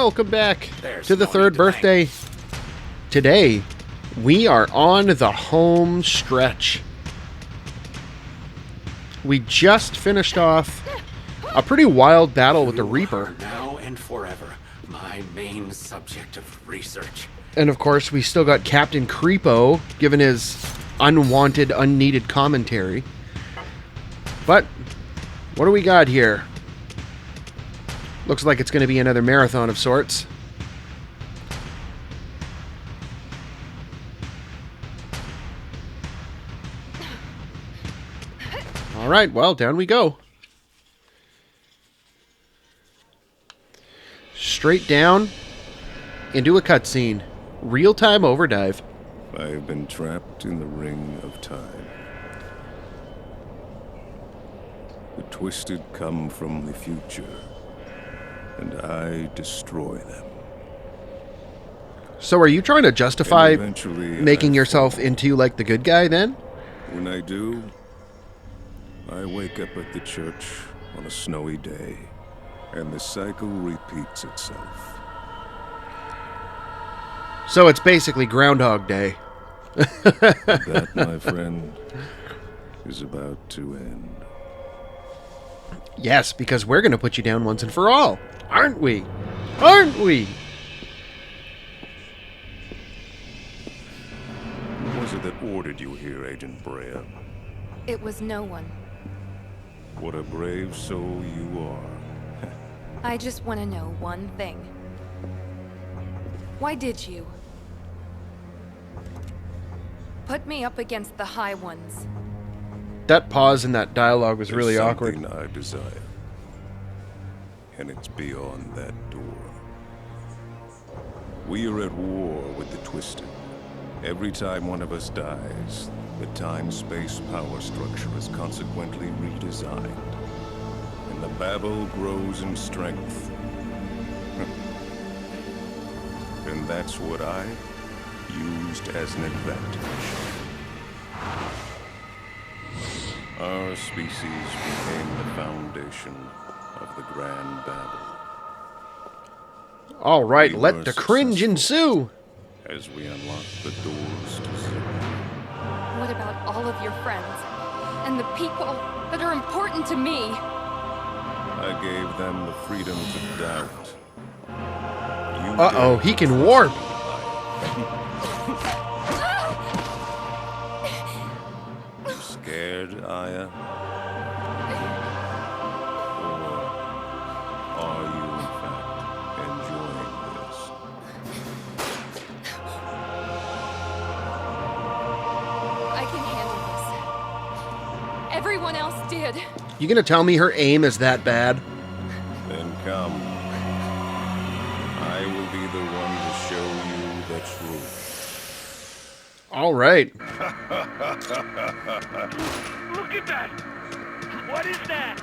welcome back to the third birthday. Today, we are on the home stretch. We just finished off a pretty wild battle with the Reaper. Now and forever, my main subject of research. And of course, we still got Captain Creepo giving his unwanted, unneeded commentary. But, what do we got here? Looks like it's going to be another marathon of sorts. Alright, well, down we go. Straight down into a cutscene. Real-time overdive. I have been trapped in the ring of time. The Twisted come from the future, and I destroy them. So are you trying to justify And eventually making I yourself into, like, the good guy, then? When I do, I wake up at the church on a snowy day, and the cycle repeats itself. So it's basically Groundhog Day. That, my friend, is about to end. Yes, because we're going to put you down once and for all. Aren't we? Aren't we? Who was it that ordered you here, Agent Brea? It was no one. What a brave soul you are. I just want to know one thing. Why did you put me up against the High Ones? That pause in that dialogue was There's really awkward. something I desire, and it's beyond that door. We are at war with the Twisted. Every time one of us dies, the time-space power structure is consequently redesigned, and the battle grows in strength. And that's what I used as an advantage. Our species became the foundation of the Grand Babel. All right, We let were the cringe successful. ensue. As we unlock the doors to zero. What about all of your friends and the people that are important to me? I gave them the freedom to doubt. You Uh-oh, dared he can to warp. trust me. You scared, Aya? Or are you, in fact, enjoying this? I can handle this. Everyone else did. You gonna tell me her aim is that bad? Then come. I will be the one to show you the truth. All right. Look at that! What is that?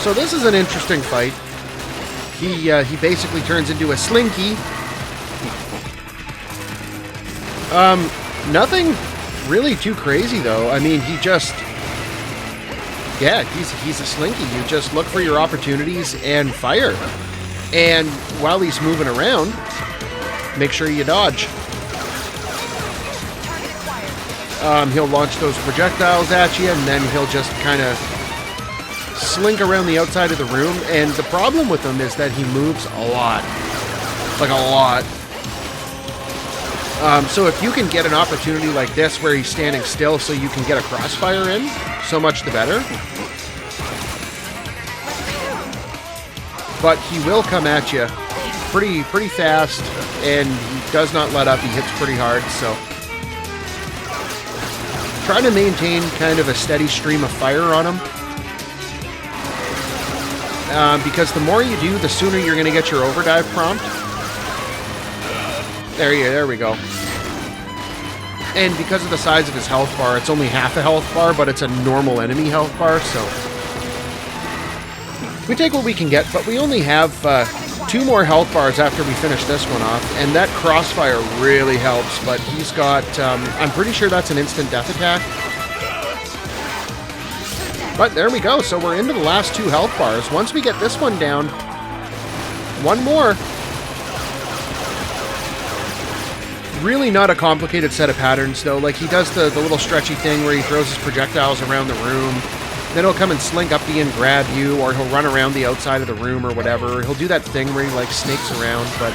So this is an interesting fight. He basically turns into a slinky. Nothing really too crazy though. I mean, he just, yeah, he's a slinky. You just look for your opportunities and fire. And while he's moving around, make sure you dodge. He'll launch those projectiles at you, and then he'll just kind of slink around the outside of the room. And the problem with him is that he moves a lot. Like a lot. So if you can get an opportunity like this where he's standing still so you can get a crossfire in, so much the better. But he will come at you pretty fast, and he does not let up. He hits pretty hard, so try to maintain kind of a steady stream of fire on him. Because the more you do, the sooner you're going to get your overdrive prompt. There we go. And because of the size of his health bar, it's only half a health bar, but it's a normal enemy health bar, so we take what we can get, but we only have 2 more health bars after we finish this one off, and that crossfire really helps, but he's got, I'm pretty sure that's an instant death attack. But there we go. So we're into the last 2 health bars. Once we get this one down, one more. Really not a complicated set of patterns, though. Like, he does the little stretchy thing where he throws his projectiles around the room. Then he'll come and slink up to you and grab you, or he'll run around the outside of the room or whatever. He'll do that thing where he, like, snakes around, but...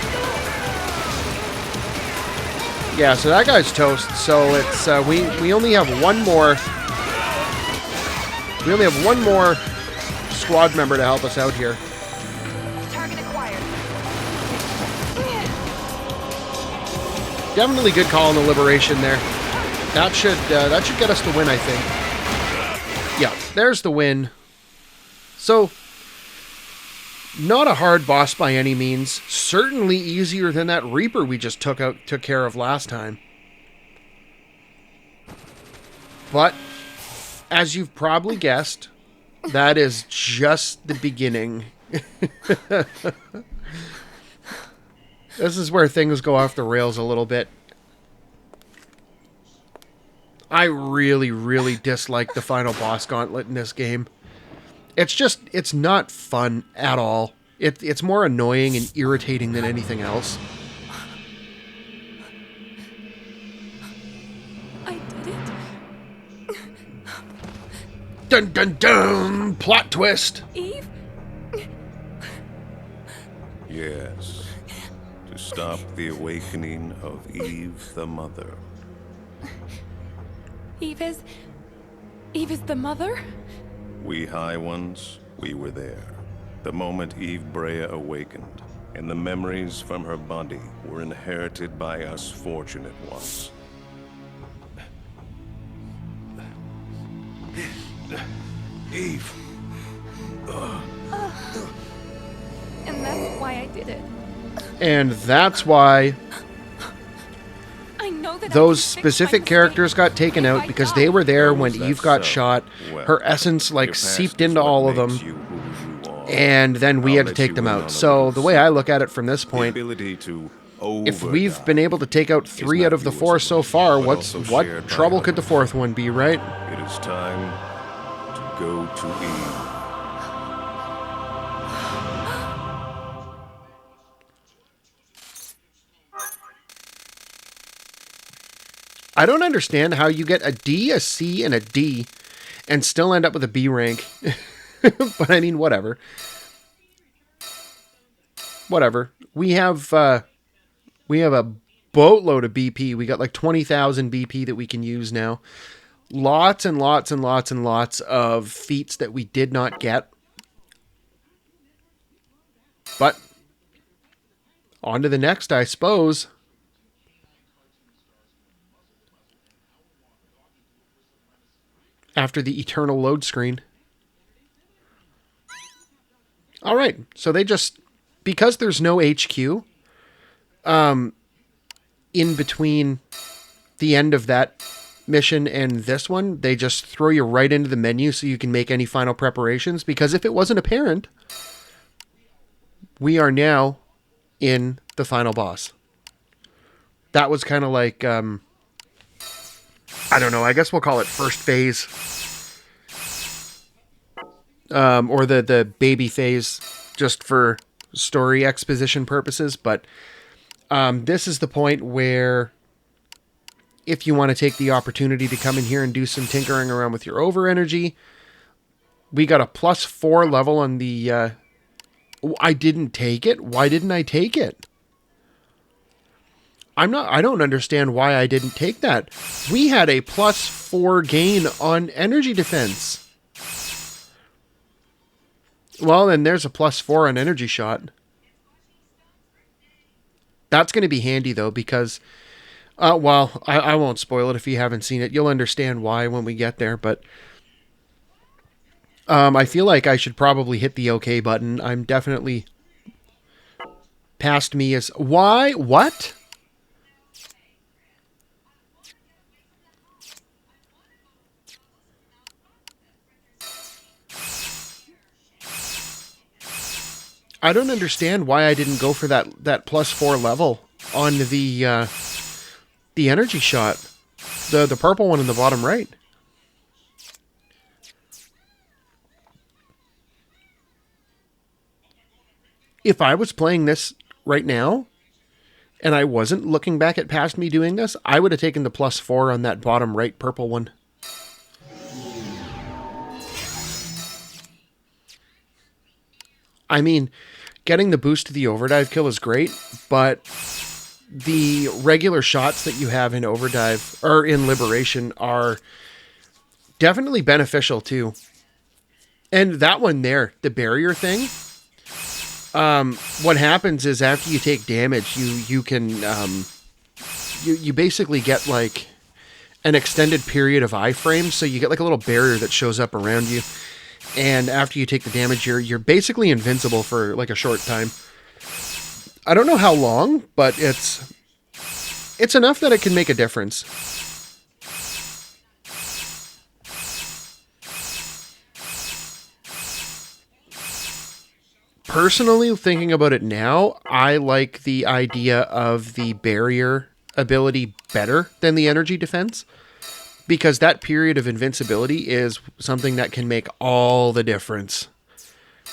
yeah, so that guy's toast. So it's, we only have one more... we only have one more squad member to help us out here. Target acquired. Definitely good call on the liberation there. That should get us the win, I think. Yeah, there's the win. So, not a hard boss by any means. Certainly easier than that Reaper we just took care of last time. But, as you've probably guessed, that is just the beginning. This is where things go off the rails a little bit. I really, really dislike the final boss gauntlet in this game. It's not fun at all. It's more annoying and irritating than anything else. I did it. Dun dun dun! Plot twist! Eve? Yes. To stop the awakening of Eve the Mother. Eve is the mother? We High Ones, we were there. The moment Eve Brea awakened, and the memories from her body were inherited by us fortunate ones. Eve. And that's why I did it. And that's why I know that those I can fix specific my characters mistake. got taken If out I because die, they were there when Is that Eve got so? shot. Well, Her essence, like, your past seeped is into what all of makes them. you who you are. And then we I'll had to let take you them in out. on a So little the way I look at it from this The point, ability to if we've overdie been able to take out 3 not out of the yours 4 so alone, far, but what also shared by trouble could the others. 4th one be, right? It is time to go to Eve. I don't understand how you get a D, a C, and a D and still end up with a B rank. But I mean, whatever. Whatever. We have a boatload of BP. We got like 20,000 BP that we can use now. Lots and lots and lots and lots of feats that we did not get. But on to the next, I suppose. After the eternal load screen. All right, so they just, because there's no HQ in between the end of that mission and this one, they just throw you right into the menu so you can make any final preparations, because if it wasn't apparent, we are now in the final boss. That was kind of like, I don't know, I guess we'll call it first phase. Or the baby phase, just for story exposition purposes. But this is the point where, if you want to take the opportunity to come in here and do some tinkering around with your over energy, we got a +4 level on the... I didn't take it? Why didn't I take it? I don't understand why I didn't take that. We had a +4 gain on energy defense. Well, then there's a +4 on energy shot. That's going to be handy, though, because... well, I won't spoil it if you haven't seen it. You'll understand why when we get there, but... I feel like I should probably hit the OK button. I'm definitely... Past me is... Why? What? I don't understand why I didn't go for that +4 level on the energy shot. The purple one in the bottom right. if I was playing this right now and I wasn't looking back at past me doing this, I would have taken the +4 on that bottom right purple one. I mean, getting the boost to the overdrive kill is great, but the regular shots that you have in overdrive or in liberation are definitely beneficial too. And that one there, the barrier thing, what happens is after you take damage, you can you basically get like an extended period of iframes, so you get like a little barrier that shows up around you. And after you take the damage, you're basically invincible for like a short time. I don't know how long, but it's enough that it can make a difference. Personally, thinking about it now, I like the idea of the barrier ability better than the energy defense, because that period of invincibility is something that can make all the difference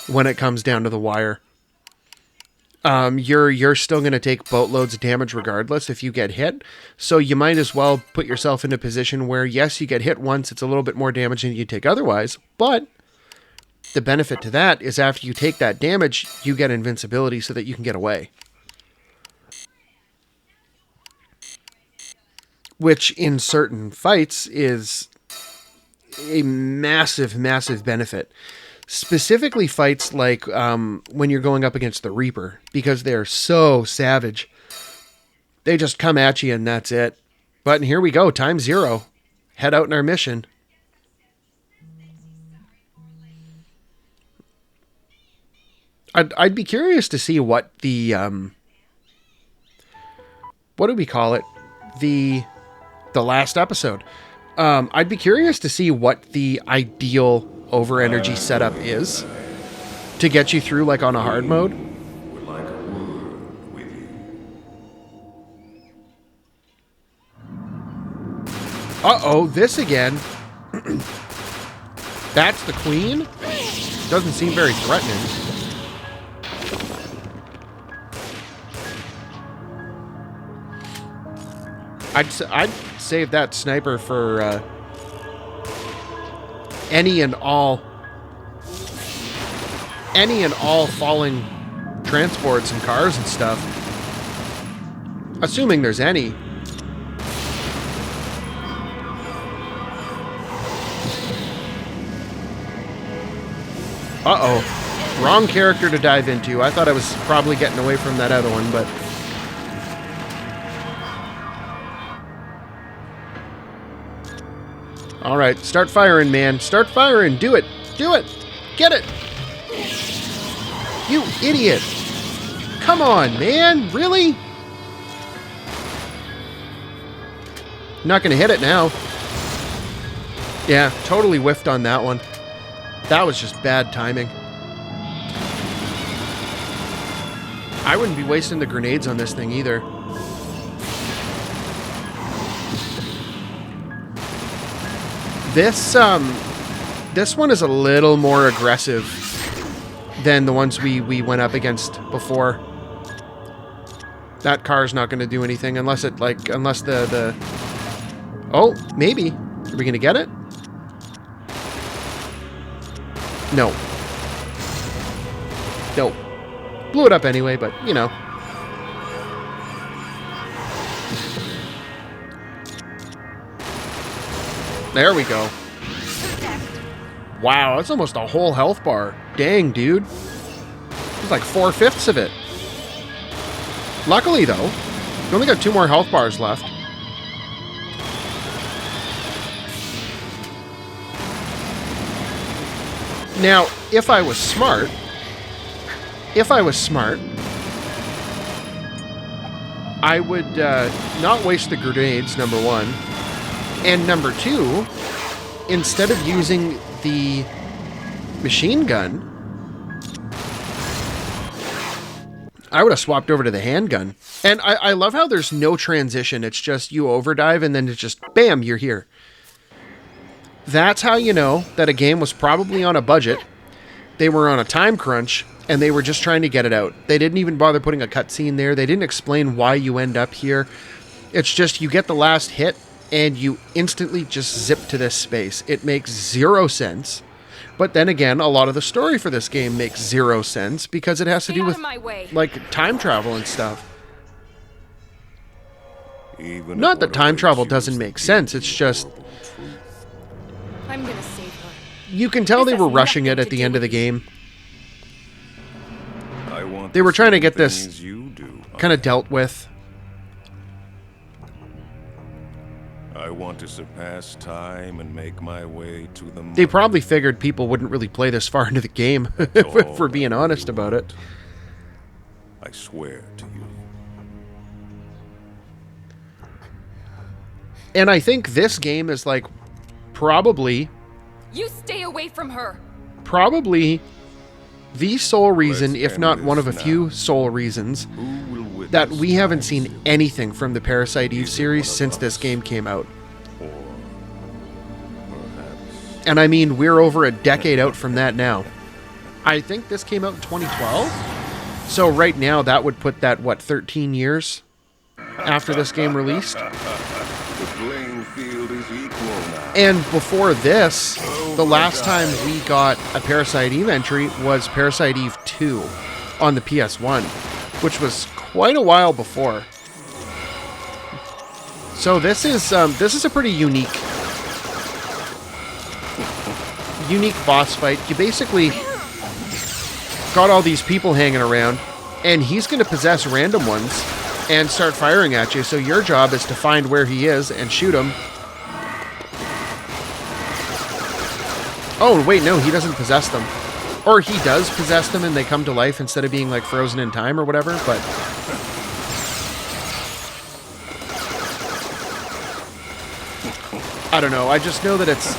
when it comes down to the wire. You're still going to take boatloads of damage regardless if you get hit, so you might as well put yourself in a position where, yes, you get hit once, it's a little bit more damage than you'd take otherwise, but the benefit to that is after you take that damage, you get invincibility so that you can get away. Which in certain fights is a massive, massive benefit. Specifically fights like when you're going up against the Reaper, because they're so savage. They just come at you and that's it. But here we go, time 0. Head out in our mission. I'd be curious to see what the what do we call it? The last episode. I'd be curious to see what the ideal over energy setup is to get you through like on a hard mode. Would like a word with you. Uh-oh, this again. That's the queen? Doesn't seem very threatening. I'd save that sniper for any and all falling transports and cars and stuff. Assuming there's any. Uh-oh. Wrong character to dive into. I thought I was probably getting away from that other one, but... All right, start firing, man. Start firing. Do it. Do it. Get it. You idiot. Come on, man. Really? Not going to hit it now. Yeah, totally whiffed on that one. That was just bad timing. I wouldn't be wasting the grenades on this thing either. This one is a little more aggressive than the ones we went up against before. That car's not going to do anything unless it unless the oh, maybe. Are we going to get it? No. No. Blew it up anyway, but you know. There we go. Wow, that's almost a whole health bar. Dang, dude. It's like 4/5 of it. Luckily, though, we only got 2 more health bars left. Now, if I was smart, I would not waste the grenades, number 1. And number 2, instead of using the machine gun, I would have swapped over to the handgun. And I love how there's no transition. It's just you overdive and then it's just, bam, you're here. That's how you know that a game was probably on a budget, they were on a time crunch and they were just trying to get it out. They didn't even bother putting a cutscene there. They didn't explain why you end up here. It's just you get the last hit and you instantly just zip to this space. It makes zero sense. But then again, a lot of the story for this game makes zero sense because it has to Stay do out with of my way. like time travel and stuff. Even Not if that what time awaits travel you doesn't is make the sense, it's just horrible truth. I'm gonna save her. you can tell This they were has rushing it nothing at to the do end of the with you. game. I want They the were trying to same get this thing as you do. Kind of dealt with. I want to surpass time and make my way to the They mark. probably figured people wouldn't really play this far into the game, if we're being honest about it. I swear to you. And I think this game is like probably You stay away from her. the sole reason, Let's if end not one this of a now. few sole reasons, Who will witness that we haven't time's seen end? anything from the Parasite Eve Is it series one of since this us? game came out. Or perhaps And I mean, we're over a decade out from that now. I think this came out in 2012. So right now, that would put that, what, 13 years after this game released? the playing field is equal now. And before this, the last time we got a Parasite Eve entry was Parasite Eve 2 on the PS1, which was quite a while before. So this is a pretty unique boss fight. You basically got all these people hanging around, and he's going to possess random ones and start firing at you. So your job is to find where he is and shoot him. Oh, wait, no, he doesn't possess them. Or he does possess them and they come to life instead of being like frozen in time or whatever, but... I don't know, I just know that it's...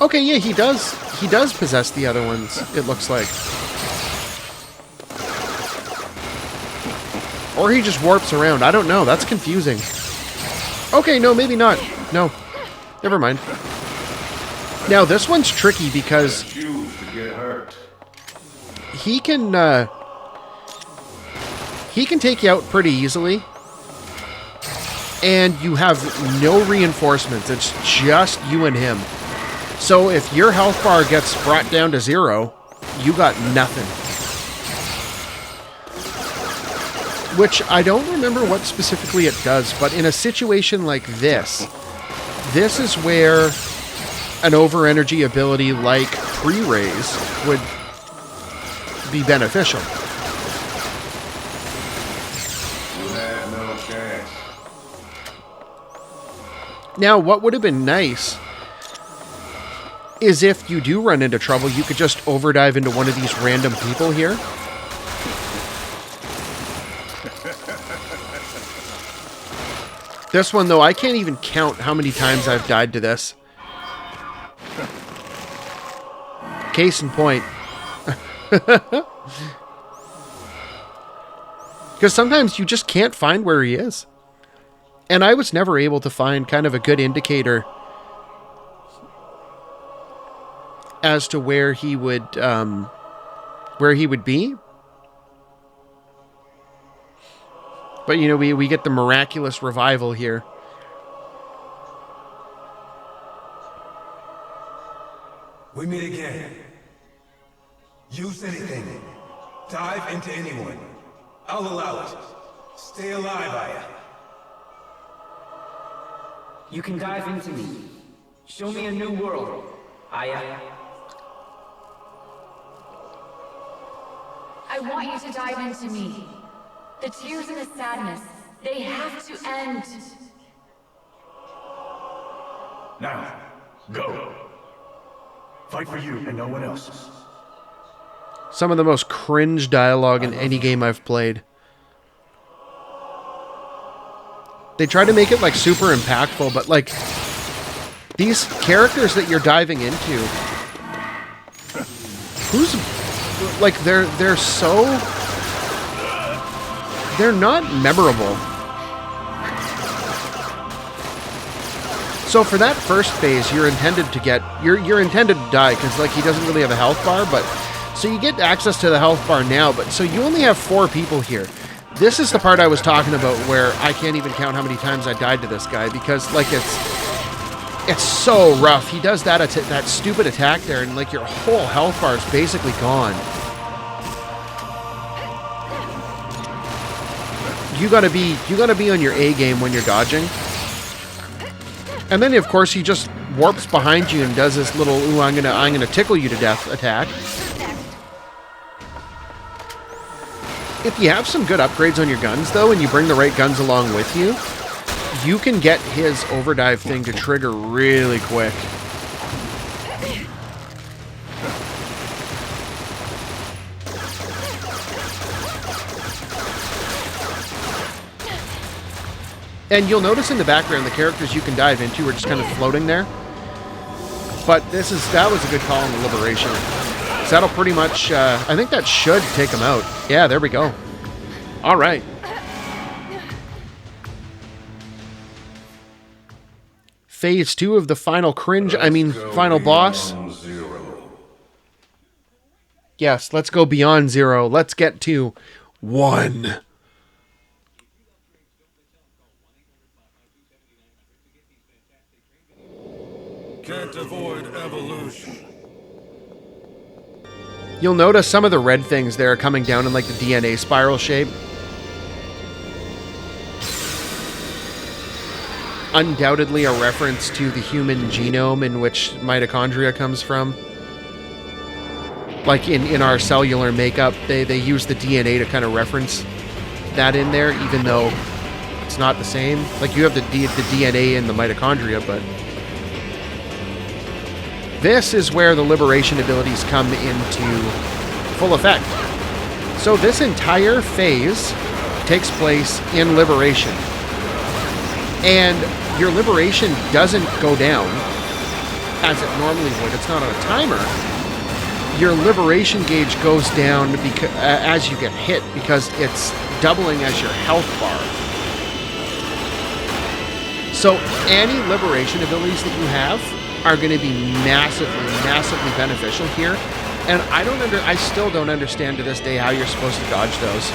Okay, yeah, he does possess the other ones, it looks like. Or he just warps around, I don't know, that's confusing. Okay, no, maybe not. No, never mind. Now, this one's tricky because Choose to get hurt. he can take you out pretty easily. And you have no reinforcements. It's just you and him. So if your health bar gets brought down to 0, you got nothing. Which I don't remember what specifically it does, but in a situation like this is where an over-energy ability like Pre-Raise would be beneficial. You had no chance. Now, what would have been nice is if you do run into trouble, you could just overdive into one of these random people here. This one, though, I can't even count how many times I've died to this. Case in point. Because sometimes you just can't find where he is. And I was never able to find kind of a good indicator as to where he would be. But, you know, we get the miraculous revival here. We meet again. Use anything. Dive into anyone. I'll allow it. Stay alive, Aya. You can dive into me. Show me a new world, Aya. I want you to dive into me. The tears and the sadness, they have to end. Now, go. Fight for you and no one else. Some of the most cringe dialogue in any game I've played. They try to make it like super impactful, but like these characters that you're diving into, who's like they're so they're not memorable. So for that first phase, you're intended to get you're intended to die because like he doesn't really have a health bar, but so you get access to the health bar now, but so you only have 4 people here. This is the part I was talking about where I can't even count how many times I died to this guy because like it's so rough. He does that that stupid attack there, and like your whole health bar is basically gone. You gotta be on your A game when you're dodging. And then of course he just warps behind you and does this little "ooh, I'm gonna tickle you to death" attack. If you have some good upgrades on your guns though, and you bring the right guns along with you, you can get his overdrive thing to trigger really quick. And you'll notice in the background the characters you can dive into are just kind of floating there. But that was a good call on the Liberation. So that'll pretty much, I think that should take them out. Yeah, there we go. All right. Phase 2 of the final final boss. Yes, let's go beyond 0. Let's get to 1. Can't avoid evolution. You'll notice some of the red things there are coming down in like the DNA spiral shape. Undoubtedly a reference to the human genome in which mitochondria comes from. Like in our cellular makeup, they use the DNA to kind of reference that in there, even though it's not the same. Like you have the DNA in the mitochondria, but this is where the Liberation abilities come into full effect. So this entire phase takes place in Liberation. And your Liberation doesn't go down as it normally would. It's not on a timer. Your Liberation gauge goes down as you get hit because it's doubling as your health bar. So any Liberation abilities that you have are going to be massively beneficial here. And I still don't understand to this day how you're supposed to dodge those.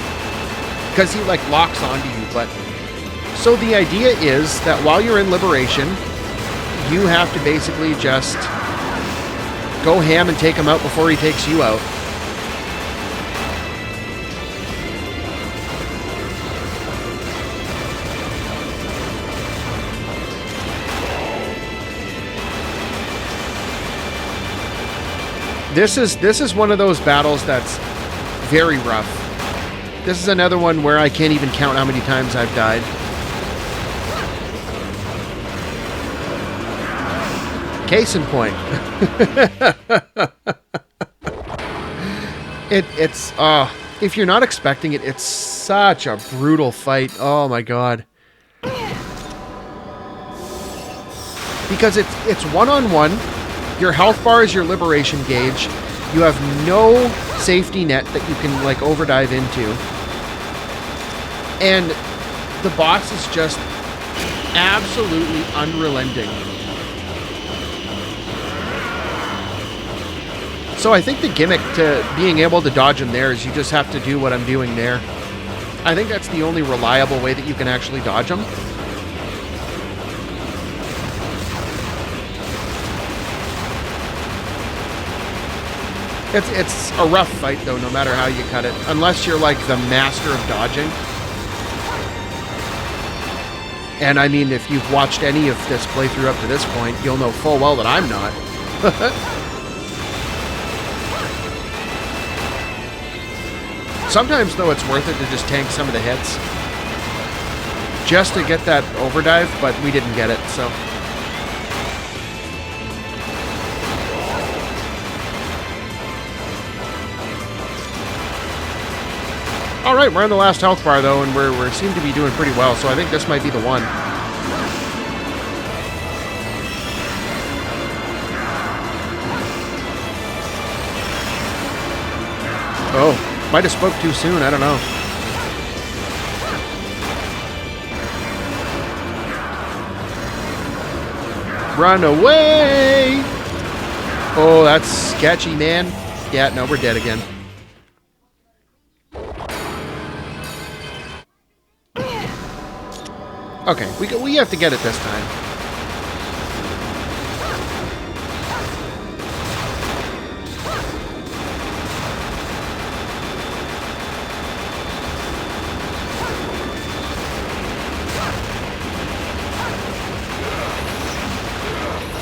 Because he like locks onto you, but... So the idea is that while you're in Liberation, you have to basically just go ham and take him out before he takes you out. This is one of those battles that's very rough. This is another one where I can't even count how many times I've died. Case in point. It's if you're not expecting it, it's such a brutal fight. Oh my god. Because it's one-on-one. Your health bar is your Liberation gauge. You have no safety net that you can like overdive into. And the boss is just absolutely unrelenting. So I think the gimmick to being able to dodge him there is you just have to do what I'm doing there. I think that's the only reliable way that you can actually dodge him. It's a rough fight, though, no matter how you cut it. Unless you're, like, the master of dodging. And, I mean, if you've watched any of this playthrough up to this point, you'll know full well that I'm not. Sometimes, though, it's worth it to just tank some of the hits. Just to get that overdive, but we didn't get it, so... Alright, we're on the last health bar, though, and we seem to be doing pretty well, so I think this might be the one. Oh, might have spoke too soon, I don't know. Run away! Oh, that's sketchy, man. Yeah, no, we're dead again. Okay, we have to get it this time.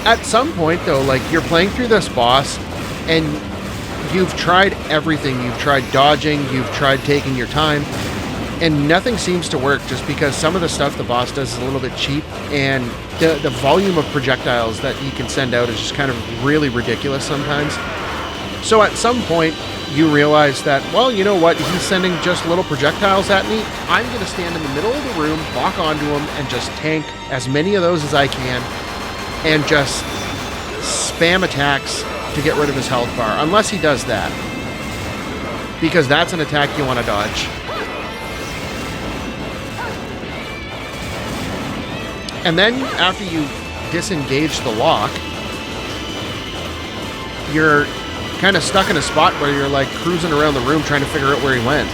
At some point, though, like, you're playing through this boss, and you've tried everything. You've tried dodging, you've tried taking your time, and nothing seems to work just because some of the stuff the boss does is a little bit cheap, and the volume of projectiles that he can send out is just kind of really ridiculous sometimes. So at some point, you realize that, well, you know what, he's sending just little projectiles at me. I'm going to stand in the middle of the room, lock onto him, and just tank as many of those as I can, and just spam attacks to get rid of his health bar, unless he does that. Because that's an attack you want to dodge. And then, after you disengage the lock, you're kind of stuck in a spot where you're like cruising around the room trying to figure out where he went.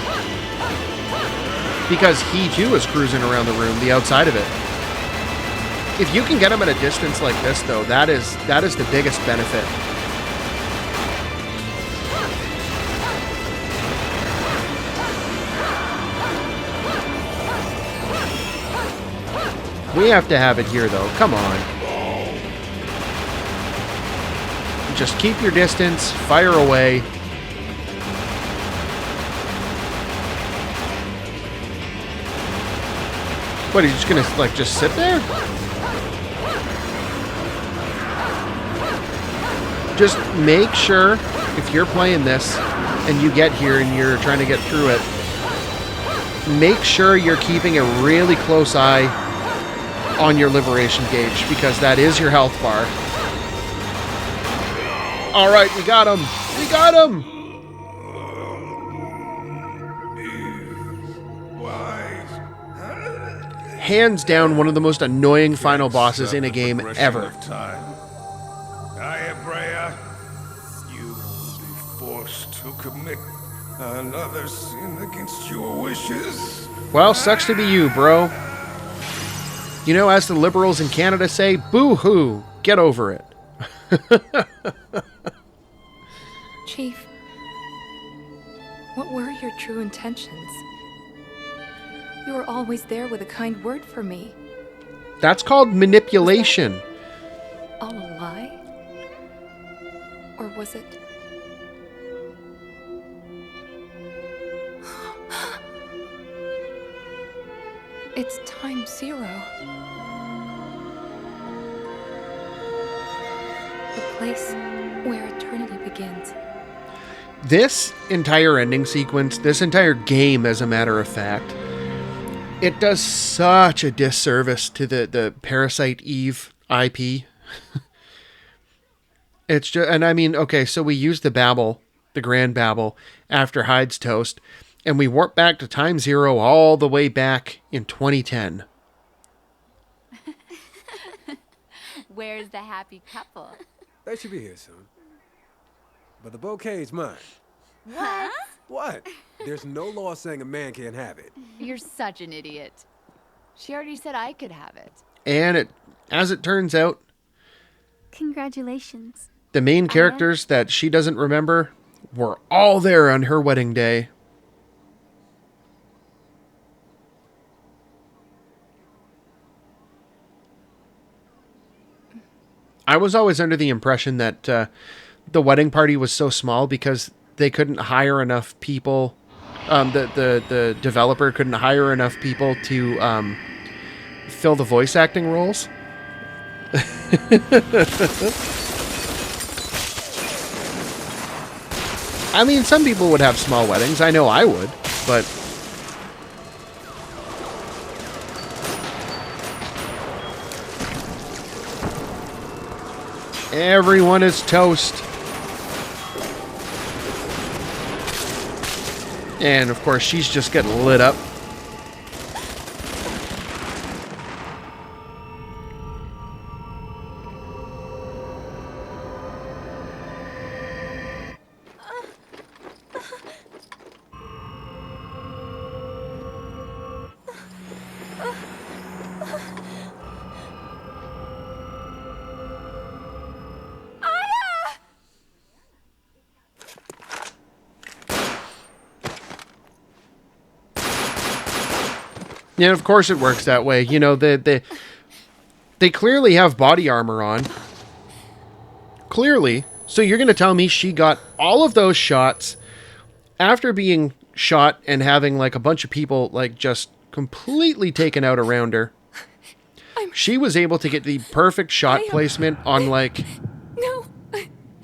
Because he too is cruising around the room, the outside of it. If you can get him at a distance like this, though, that is the biggest benefit. We have to have it here, though. Come on. Just keep your distance, fire away. What, are you just gonna, like, just sit there? Just make sure, if you're playing this and you get here and you're trying to get through it, make sure you're keeping a really close eye on your liberation gauge, because that is your health bar. Alright, we got him! We got him! Hands down, one of the most annoying final bosses in a game ever. You will be forced to commit another sin against your wishes. Well, sucks to be you, bro. You know, as the liberals in Canada say, boo-hoo, get over it. Chief, what were your true intentions? You were always there with a kind word for me. That's called manipulation. All a lie? Or was it? It's time zero. The place where eternity begins. This entire ending sequence, this entire game, as a matter of fact, it does such a disservice to the Parasite Eve IP. It's just, and I mean, okay, so we used the Babel, the Grand Babel, after Hyde's Toast, and we warp back to time zero all the way back in 2010. Where's the happy couple? They should be here soon. But the bouquet's mine. What? What? There's no law saying a man can't have it. You're such an idiot. She already said I could have it. And as it turns out, congratulations. The main characters that she doesn't remember were all there on her wedding day. I was always under the impression that the wedding party was so small because they couldn't hire enough people. The developer couldn't hire enough people to fill the voice acting roles. I mean, some people would have small weddings. I know I would, but... Everyone is toast. And, of course, she's just getting lit up. Yeah, of course it works that way. You know, they clearly have body armor on. Clearly. So you're going to tell me she got all of those shots after being shot and having, like, a bunch of people, like, just completely taken out around her. She was able to get the perfect shot placement on, like,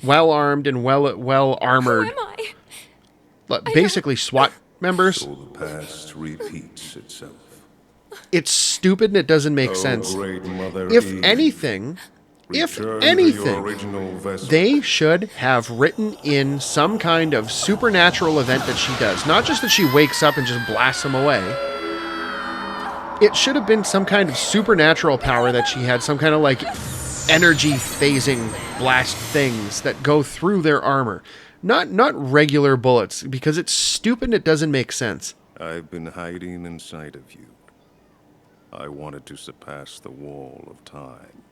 well-armed and well-armored, basically SWAT members. So the past repeats itself. It's stupid and it doesn't make sense. If anything, they should have written in some kind of supernatural event that she does. Not just that she wakes up and just blasts them away. It should have been some kind of supernatural power that she had, some kind of like energy phasing blast things that go through their armor. Not regular bullets, because it's stupid and it doesn't make sense. I've been hiding inside of you. I wanted to surpass the wall of time.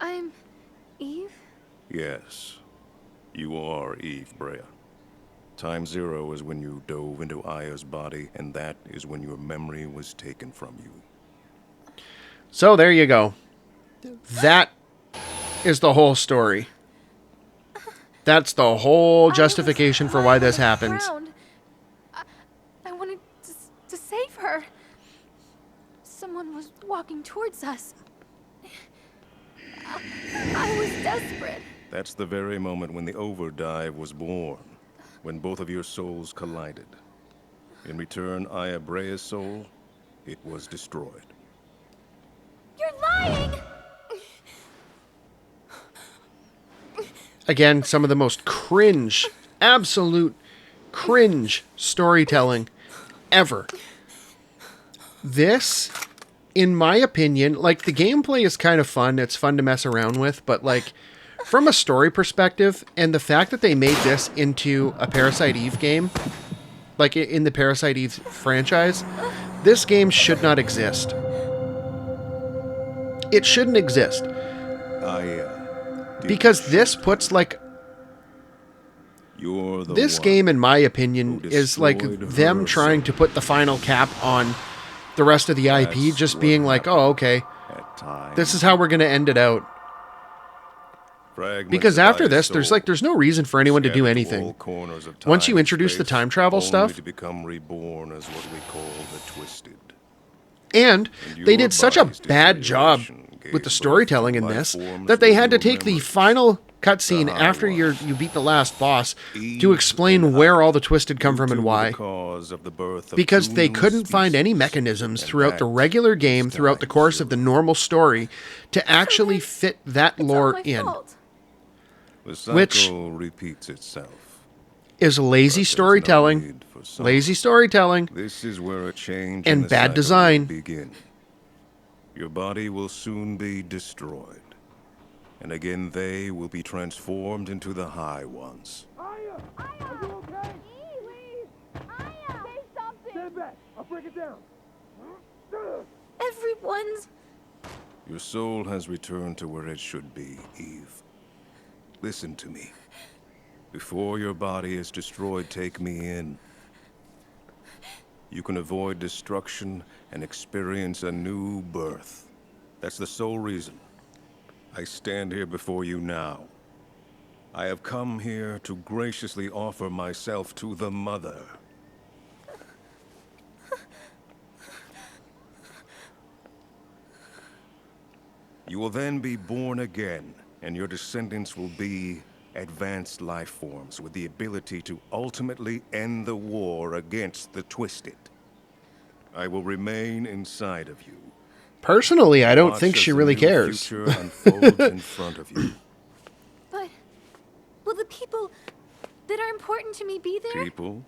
I'm Eve? Yes, you are Eve Brea. Time zero is when you dove into Aya's body, and that is when your memory was taken from you. So there you go. That is the whole story. That's the whole justification for why this happens. I wanted to save her. Someone was walking towards us. I was desperate. That's the very moment when the Overdive was born, when both of your souls collided. In return, Aya Brea's soul, it was destroyed. You're lying! Again, some of the most cringe, absolute cringe storytelling ever. This, in my opinion, like, the gameplay is kind of fun. It's fun to mess around with, but, like, from a story perspective, and the fact that they made this into a Parasite Eve game, like in the Parasite Eve franchise, this game should not exist. It shouldn't exist. Because this puts, like, this game, in my opinion, is like them trying to put the final cap on the rest of the IP, just being like, oh, okay, this is how we're going to end it out. Because after this, there's no reason for anyone to do anything. Once you introduce the time travel stuff, and they did such a bad job with the storytelling in this that they had to take the final cutscene after you beat the last boss to explain where all the Twisted come from and why. Because they couldn't find any mechanisms throughout the regular game, throughout the course of the normal story, to actually fit that lore in. Which repeats itself. Is lazy storytelling, This is where a change and bad design. Begin. Your body will soon be destroyed. And again, they will be transformed into the High Ones. Aya! Are you okay? Please! Aya! Say something! Stand back! I'll break it down. Everyone's... Your soul has returned to where it should be, Eve. Listen to me. Before your body is destroyed, take me in. You can avoid destruction and experience a new birth. That's the sole reason I stand here before you now. I have come here to graciously offer myself to the Mother. You will then be born again, and your descendants will be advanced life forms with the ability to ultimately end the war against the Twisted. I will remain inside of you. Personally, I don't think she really cares. Unfolds in front of you. But will the people that are important to me be there? People?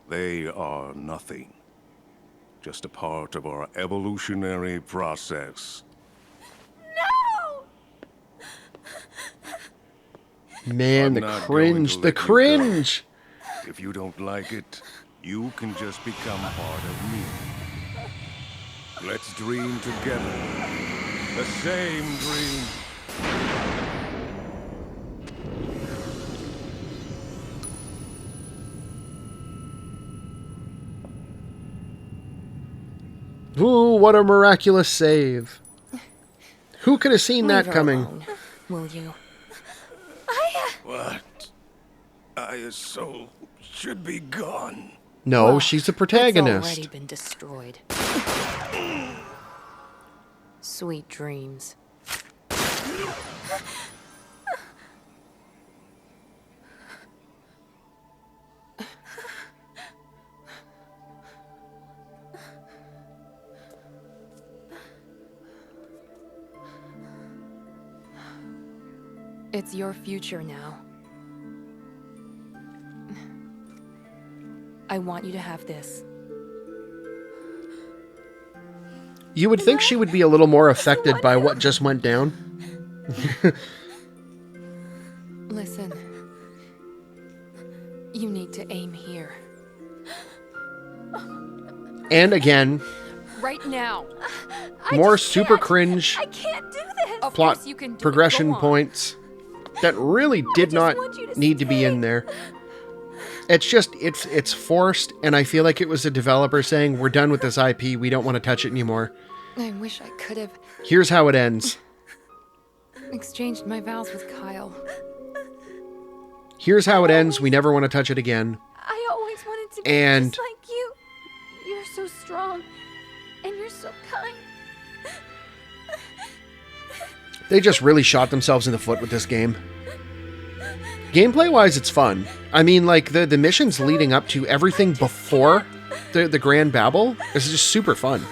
They are nothing. Just a part of our evolutionary process. No! Man, the cringe. If you don't like it, you can just become part of me. Let's dream together. The same dream. Ooh, what a miraculous save. Who could have seen that coming? Alone, will you? What? Aya's soul should be gone. No, Well, she's a It's protagonist. already been destroyed. Sweet dreams. It's your future now. I want you to have this. You would think she would be a little more affected by what just went down. Listen. You need to aim here. And again, Right now. more super cringe I can't do this. Of plot course you can do it. progression Go on. points that really did not want you to need to be in there. It's just, it's forced, and I feel like it was the developer saying, we're done with this IP, we don't want to touch it anymore. I wish I could have Here's how it ends. exchanged my vows with Kyle. Here's how it ends, we never want to touch it again. I always wanted to be And- just like you. You're so strong, and you're so kind. They just really shot themselves in the foot with this game. Gameplay-wise, it's fun. I mean, like, the missions leading up to everything before the Grand Babel is just super fun.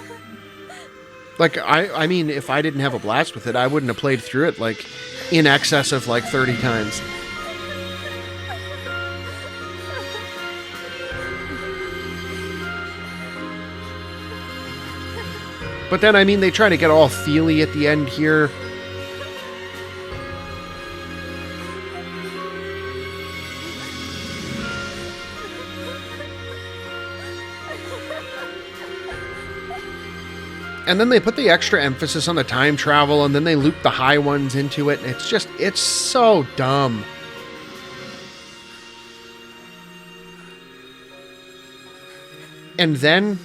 Like, I mean, if I didn't have a blast with it, I wouldn't have played through it, like, in excess of, like, 30 times. But then, I mean, they try to get all feely at the end here. And then they put the extra emphasis on the time travel, and then they loop the high ones into it. It's just, it's so dumb. And then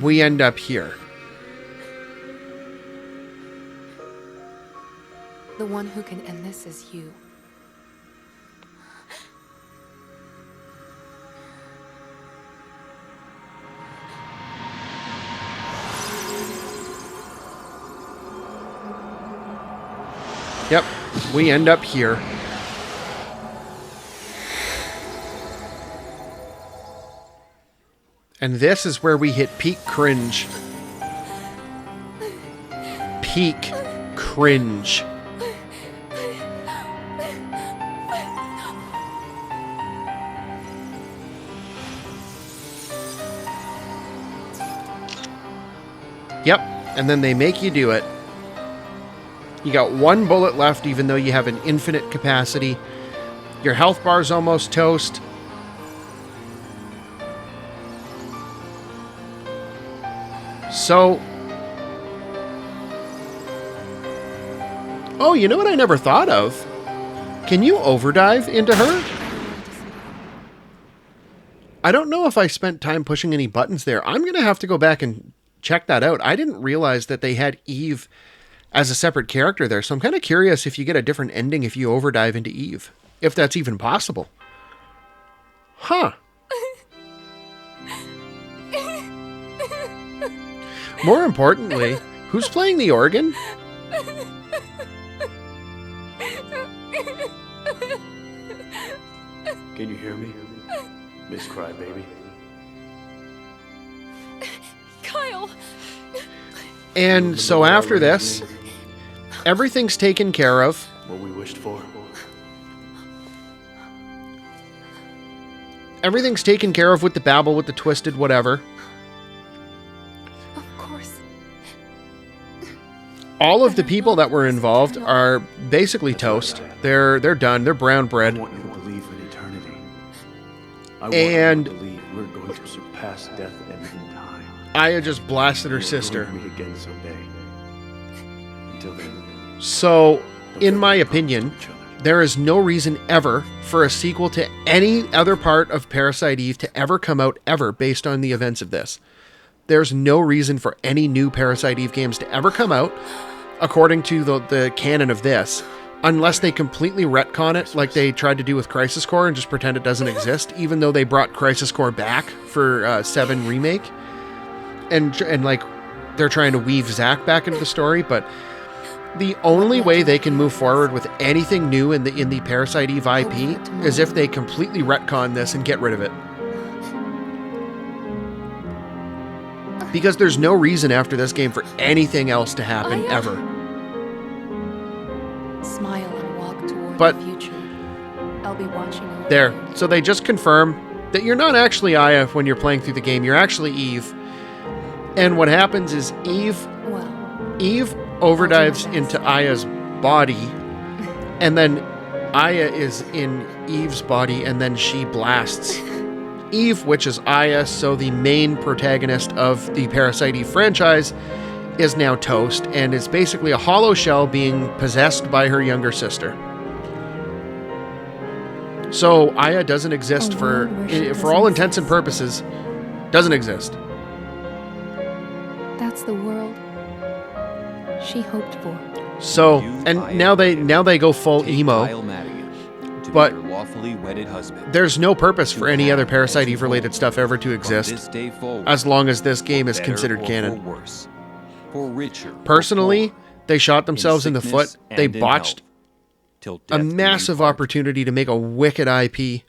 we end up here. The one who can end this is you. Yep, we end up here. And this is where we hit peak cringe. Peak cringe. Yep, and then they make you do it. You got one bullet left, even though you have an infinite capacity. Your health bar's almost toast. So... Oh, you know what I never thought of? Can you overdive into her? I don't know if I spent time pushing any buttons there. I'm going to have to go back and check that out. I didn't realize that they had Eve as a separate character there, so I'm kind of curious if you get a different ending if you overdive into Eve. If that's even possible. Huh. More importantly, who's playing the organ? Can you hear me? Miss Crybaby. Kyle! And so after this, everything's taken care of. What we wished for. Everything's taken care of with the babble, with the twisted whatever. Of course. All of the people that were involved are basically toast. They're done. They're brown I bread. want you to believe in eternity. I want And- you to believe we're going to surpass death and even time. Aya just blasted her We're sister. going to meet again someday. Until then, So, don't in my forget to opinion, talk to each other. there is no reason ever for a sequel to any other part of Parasite Eve to ever come out ever based on the events of this. there's no reason for any new Parasite Eve games to ever come out, according to the canon of this, unless they completely retcon it like they tried to do with Crisis Core and just pretend it doesn't exist, even though they brought Crisis Core back for 7 Remake. And like, they're trying to weave Zack back into the story, but the only way they can move forward with anything new in the Parasite Eve IP is if they completely retcon this and get rid of it. Because there's no reason after this game for anything else to happen ever. Smile and walk toward But the future. I'll be watching over there. you. So they just confirm that you're not actually Aya when you're playing through the game. You're actually Eve. And what happens is Eve overdives into Aya's body, and then Aya is in Eve's body, and then she blasts Eve, which is Aya, so the main protagonist of the Parasite Eve franchise is now toast and is basically a hollow shell being possessed by her younger sister. So Aya doesn't exist for all intents and purposes. Doesn't exist. That's the world she hoped for. So, and now they go full emo. But lawfully wedded husband. There's no purpose for any other Parasite Eve related stuff ever to exist, as long as this game is considered canon. For richer, Personally, they shot themselves in the foot. They botched a massive opportunity to make a wicked IP.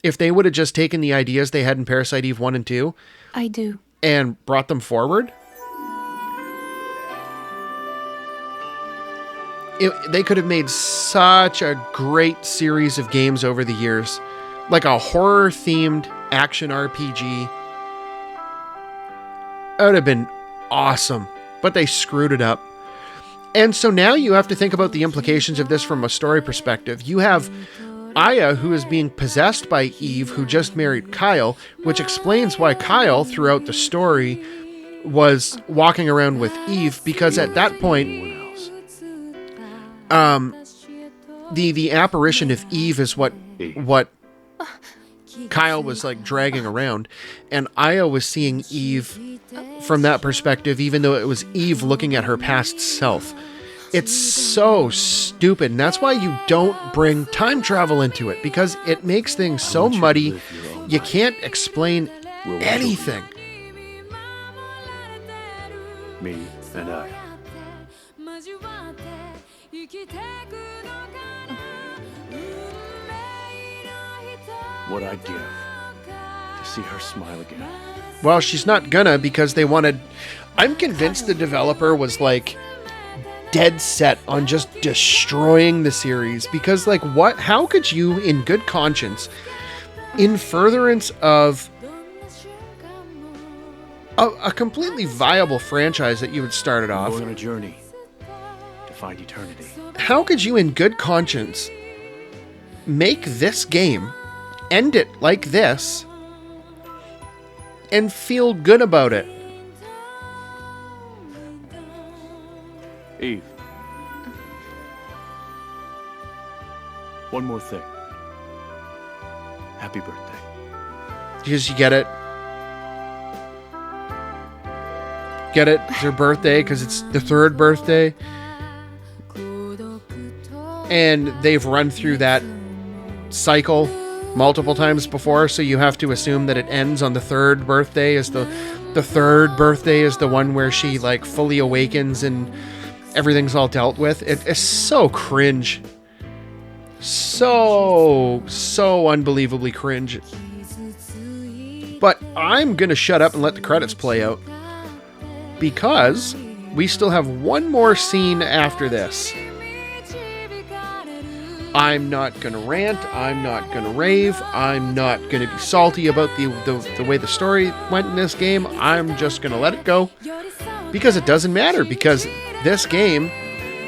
If they would have just taken the ideas they had in Parasite Eve 1 and 2 I do. and brought them forward, they could have made such a great series of games over the years. Like a horror-themed action RPG. That would have been awesome. But they screwed it up. And so now you have to think about the implications of this from a story perspective. You have Aya, who is being possessed by Eve, who just married Kyle, which explains why Kyle, throughout the story, was walking around with Eve, because at that point, the apparition of Eve is what Kyle was like dragging around, and Aya was seeing Eve from that perspective, even though it was Eve looking at her past self. It's so stupid, and that's why you don't bring time travel into it, because it makes things so muddy, you can't explain anything. Me and I. What I'd give to see her smile again. Well, she's not gonna, because they wanted... I'm convinced the developer was like dead set on just destroying the series, because like what? How could you, in good conscience, in furtherance of a completely viable franchise that you had started off, going on a journey to find eternity, how could you, in good conscience, make this game, end it like this, and feel good about it? Eve. One more thing. Happy birthday. Because you get it. Get it? It's her birthday because it's the third birthday. And they've run through that cycle multiple times before, so you have to assume that it ends on the third birthday. Is the third birthday is the one where she like fully awakens and everything's all dealt with. It's so cringe. So unbelievably cringe. But I'm gonna shut up and let the credits play out, because we still have one more scene after this. I'm not gonna rant, I'm not gonna rave, I'm not gonna be salty about the way the story went in this game. I'm just gonna let it go, because it doesn't matter, because this game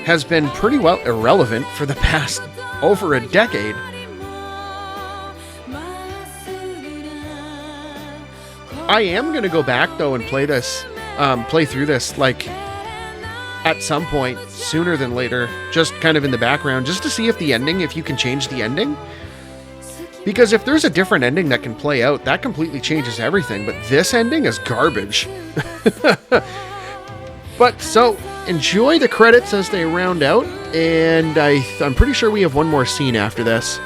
has been pretty well irrelevant for the past over a decade. I am gonna go back though and play through this like at some point sooner than later, just kind of in the background, just to see if you can change the ending. Because if there's a different ending that can play out, that completely changes everything. But this ending is garbage. But so, enjoy the credits as they round out. And I'm pretty sure we have one more scene after this.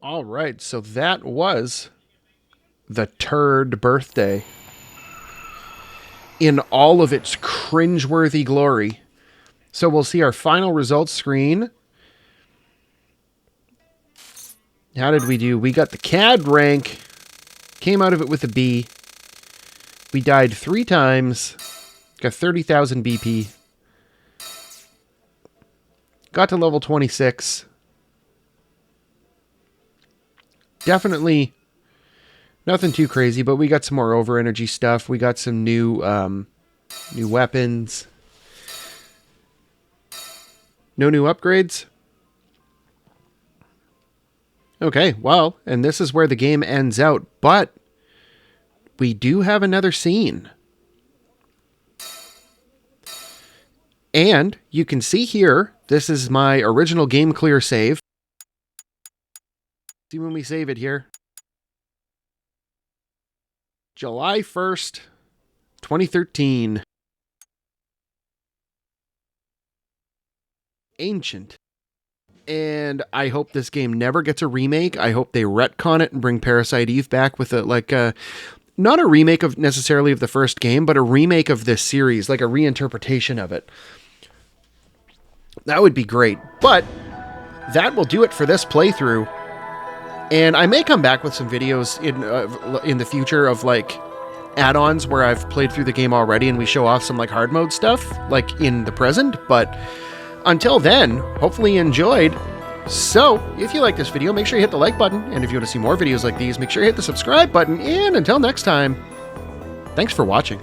All right, so that was the Turd Birthday in all of its cringeworthy glory. So we'll see our final results screen. How did we do? We got the CAD rank. Came out of it with a B. We died 3 times. Got 30,000 BP. Got to level 26. Definitely nothing too crazy, but we got some more over energy stuff. We got some new weapons. No new upgrades. Okay, well, and this is where the game ends out, but we do have another scene. And you can see here, this is my original game clear save. See when we save it here. July 1st, 2013. Ancient. And I hope this game never gets a remake. I hope they retcon it and bring Parasite Eve back with a, not a remake of necessarily of the first game, but a remake of this series, like a reinterpretation of it. That would be great. But that will do it for this playthrough. And I may come back with some videos in the future of like add-ons where I've played through the game already and we show off some like hard mode stuff like in the present. But until then, hopefully you enjoyed. So if you like this video, make sure you hit the like button. And if you want to see more videos like these, make sure you hit the subscribe button. And until next time, thanks for watching.